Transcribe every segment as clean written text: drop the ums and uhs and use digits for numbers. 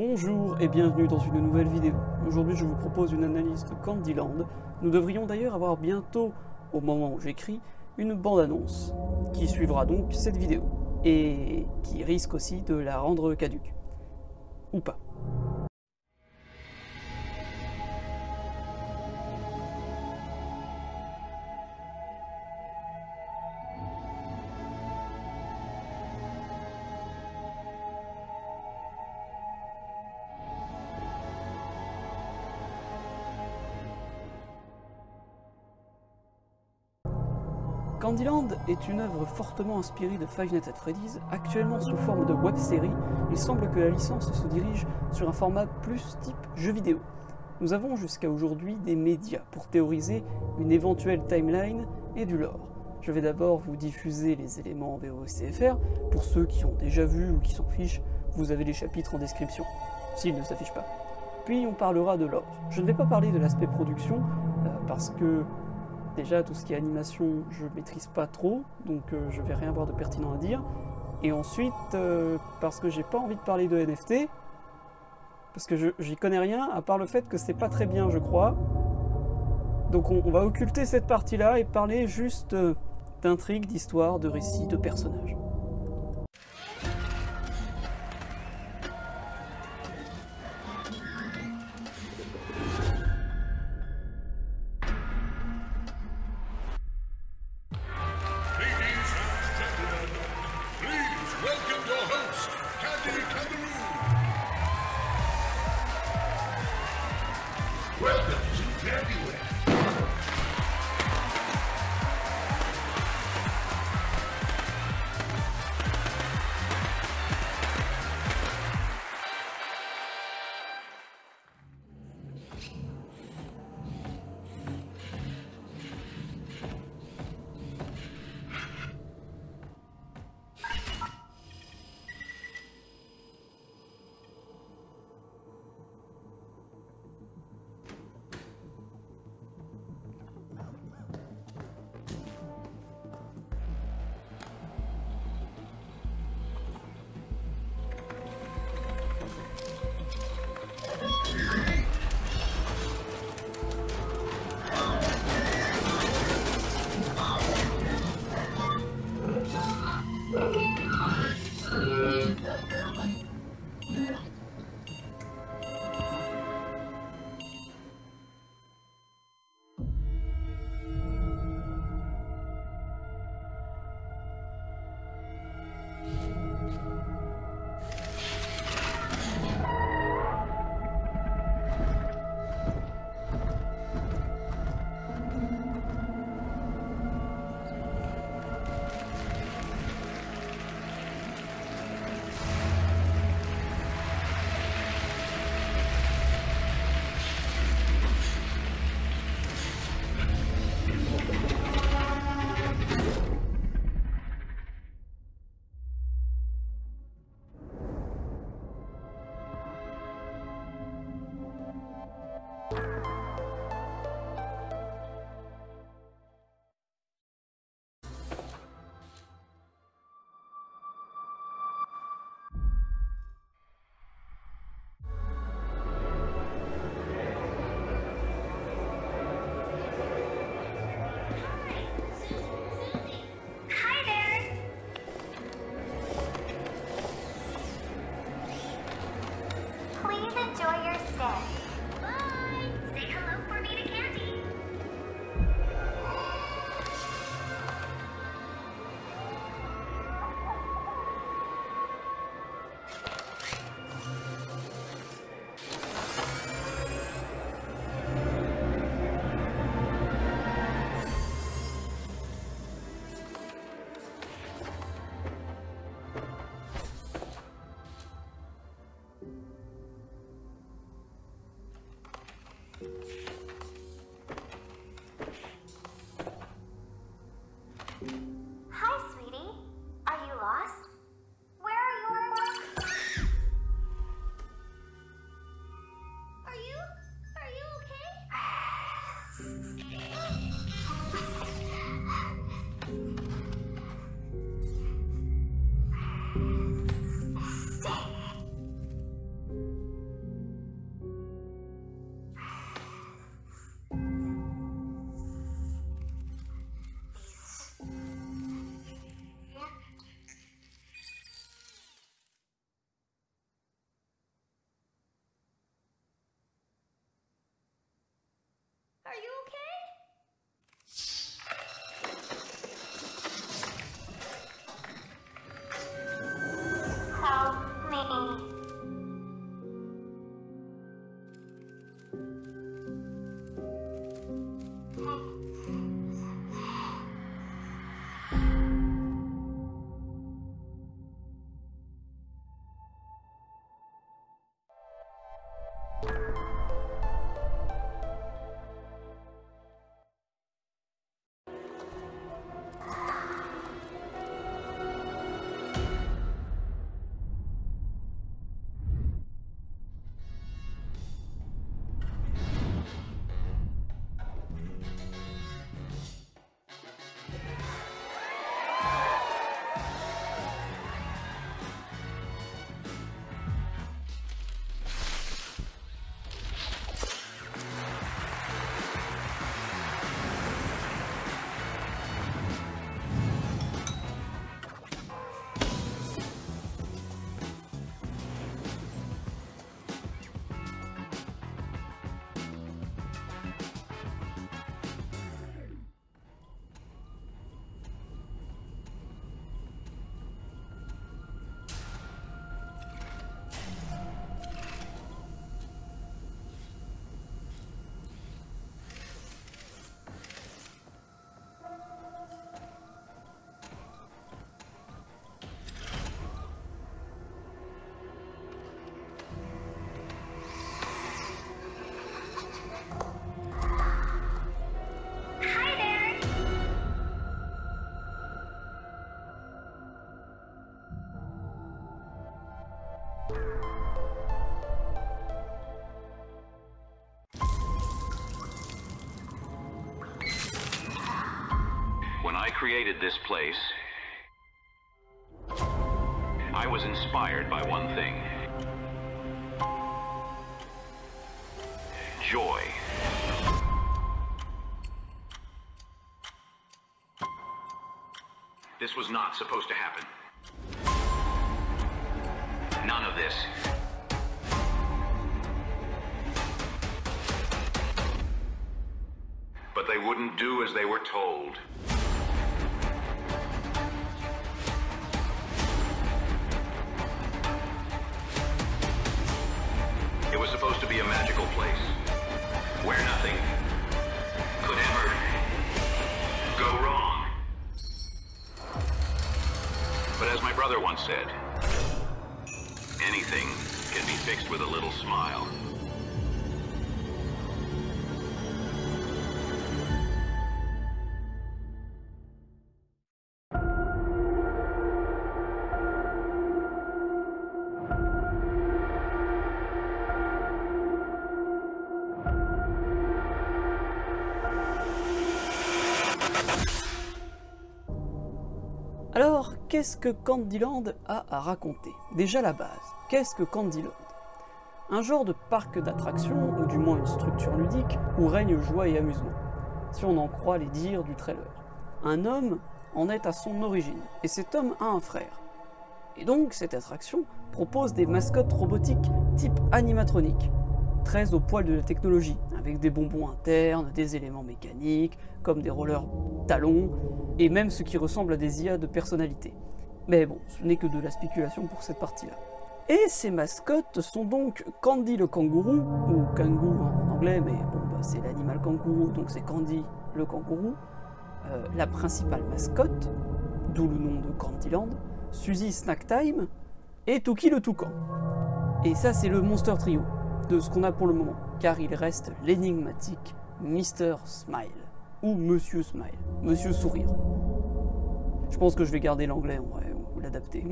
Bonjour et bienvenue dans une nouvelle vidéo. Aujourd'hui je vous propose une analyse de Candyland. Nous devrions d'ailleurs avoir bientôt, au moment où j'écris, une bande-annonce qui suivra donc cette vidéo et qui risque aussi de la rendre caduque. Ou pas. Candyland est une œuvre fortement inspirée de Five Nights at Freddy's, actuellement sous forme de web-série. Il semble que la licence se dirige sur un format plus type jeu vidéo. Nous avons jusqu'à aujourd'hui des médias pour théoriser une éventuelle timeline et du lore. Je vais d'abord vous diffuser les éléments en VOSTFR. Pour ceux qui ont déjà vu ou qui s'en fichent, vous avez les chapitres en description, s'ils ne s'affichent pas. Puis on parlera de lore. Je ne vais pas parler de l'aspect production, parce que déjà, tout ce qui est animation, je maîtrise pas trop, donc je vais rien avoir de pertinent à dire. Et ensuite, parce que j'ai pas envie de parler de NFT, parce que j'y connais rien, à part le fait que c'est pas très bien, je crois. Donc on va occulter cette partie-là et parler juste d'intrigue, d'histoire, de récits, de personnages. created this place, I was inspired by one thing. Joy. This was not supposed to happen. None of this. But they wouldn't do as they were told. It was supposed to be a magical place, where nothing could ever go wrong. But as my brother once said, anything can be fixed with a little smile. Alors, qu'est-ce que Candyland a à raconter? Déjà la base, qu'est-ce que Candyland? Un genre de parc d'attractions, ou du moins une structure ludique, où règne joie et amusement, si on en croit les dires du trailer. Un homme en est à son origine, et cet homme a un frère. Et donc, cette attraction propose des mascottes robotiques type animatronique, très au poil de la technologie, avec des bonbons internes, des éléments mécaniques, comme des rollers talons, et même ce qui ressemble à des IA de personnalité. Mais bon, ce n'est que de la spéculation pour cette partie-là. Et ces mascottes sont donc Candy le kangourou, ou Kangoo en anglais, mais bon, bah, c'est l'animal kangourou, donc c'est Candy le kangourou, la principale mascotte, d'où le nom de Candyland, Suzy Snacktime, et Tookie le toucan. Et ça, c'est le Monster Trio de ce qu'on a pour le moment, car il reste l'énigmatique Mr. Smile, ou Monsieur Smile, Monsieur Sourire. Je pense que je vais garder l'anglais en vrai, ou l'adapter.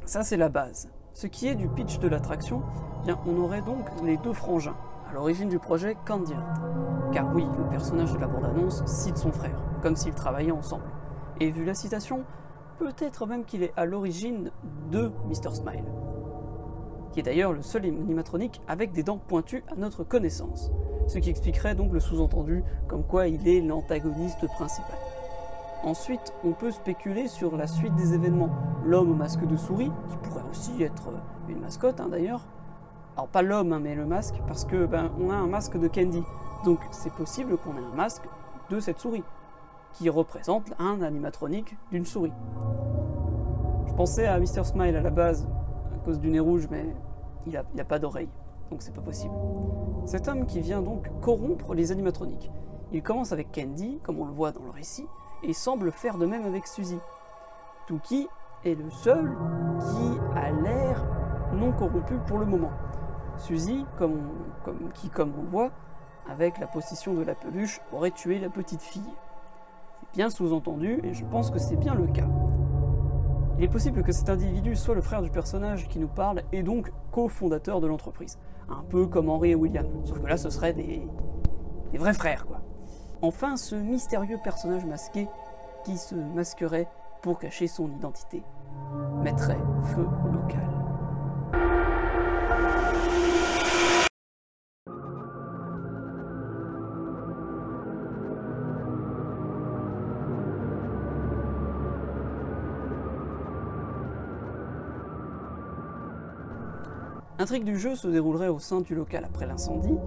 Ça c'est la base. Ce qui est du pitch de l'attraction, bien on aurait donc les deux frangins, à l'origine du projet Candyland. Car oui, le personnage de la bande-annonce cite son frère, comme s'ils travaillaient ensemble. Et vu la citation, peut-être même qu'il est à l'origine de Mr. Smile, qui est d'ailleurs le seul animatronique avec des dents pointues à notre connaissance, ce qui expliquerait donc le sous-entendu comme quoi il est l'antagoniste principal. Ensuite, on peut spéculer sur la suite des événements. L'homme au masque de souris, qui pourrait aussi être une mascotte d'ailleurs. Alors pas l'homme, hein, mais le masque, parce que on a un masque de Candy. Donc c'est possible qu'on ait un masque de cette souris, qui représente un animatronique d'une souris. Je pensais à Mr. Smile à la base, à cause du nez rouge, mais il a pas d'oreille, donc c'est pas possible. Cet homme qui vient donc corrompre les animatroniques. Il commence avec Candy, comme on le voit dans le récit, et semble faire de même avec Suzy. Tookie est le seul qui a l'air non corrompu pour le moment. Suzy, comme on le voit, avec la possession de la peluche, aurait tué la petite fille. C'est bien sous-entendu, et je pense que c'est bien le cas. Il est possible que cet individu soit le frère du personnage qui nous parle, et donc cofondateur de l'entreprise. Un peu comme Henry et William, sauf que là ce seraient des vrais frères, quoi. Enfin, ce mystérieux personnage masqué qui se masquerait pour cacher son identité mettrait feu au local. L'intrigue du jeu se déroulerait au sein du local après l'incendie.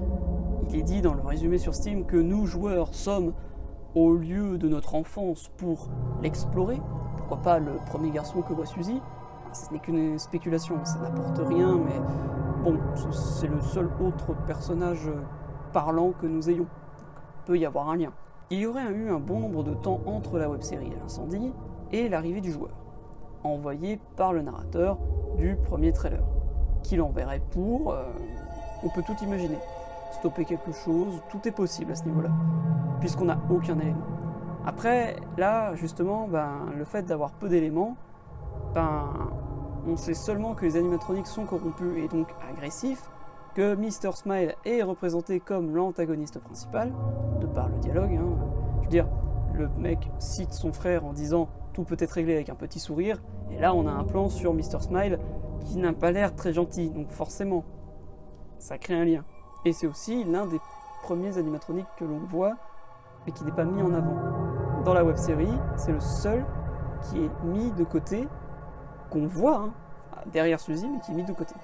Il est dit dans le résumé sur Steam que nous, joueurs, sommes au lieu de notre enfance pour l'explorer. Pourquoi pas le premier garçon que voit Suzy? Ce n'est qu'une spéculation, ça n'apporte rien, mais bon, c'est le seul autre personnage parlant que nous ayons. Il peut y avoir un lien. Il y aurait eu un bon nombre de temps entre la web-série et l'incendie, et l'arrivée du joueur, envoyé par le narrateur du premier trailer, qui l'enverrait pour... on peut tout imaginer. Stopper quelque chose, tout est possible à ce niveau-là, puisqu'on n'a aucun élément. Après, là, justement, le fait d'avoir peu d'éléments, on sait seulement que les animatroniques sont corrompus et donc agressifs, que Mr. Smile est représenté comme l'antagoniste principal, de par le dialogue, hein. Je veux dire, le mec cite son frère en disant « tout peut être réglé avec un petit sourire », et là on a un plan sur Mr. Smile qui n'a pas l'air très gentil, donc forcément, ça crée un lien. Et c'est aussi l'un des premiers animatroniques que l'on voit, mais qui n'est pas mis en avant. Dans la web-série, c'est le seul qui est mis de côté, qu'on voit hein, derrière celui-ci, mais qui est mis de côté.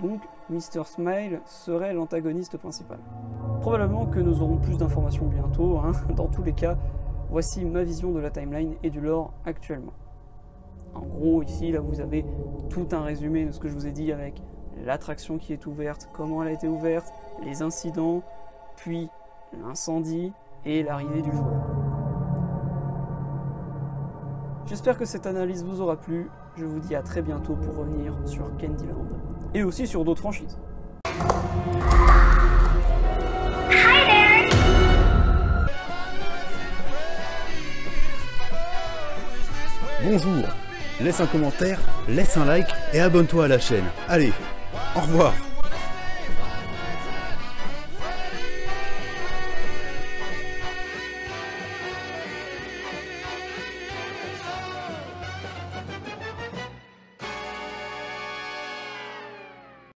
Donc Mr. Smile serait l'antagoniste principal. Probablement que nous aurons plus d'informations bientôt, hein. Dans tous les cas, voici ma vision de la timeline et du lore actuellement. En gros, ici, là, vous avez tout un résumé de ce que je vous ai dit avec l'attraction qui est ouverte, comment elle a été ouverte, les incidents, puis l'incendie et l'arrivée du joueur. J'espère que cette analyse vous aura plu. Je vous dis à très bientôt pour revenir sur Candyland. Et aussi sur d'autres franchises. Bonjour, laisse un commentaire, laisse un like et abonne-toi à la chaîne. Allez, au revoir.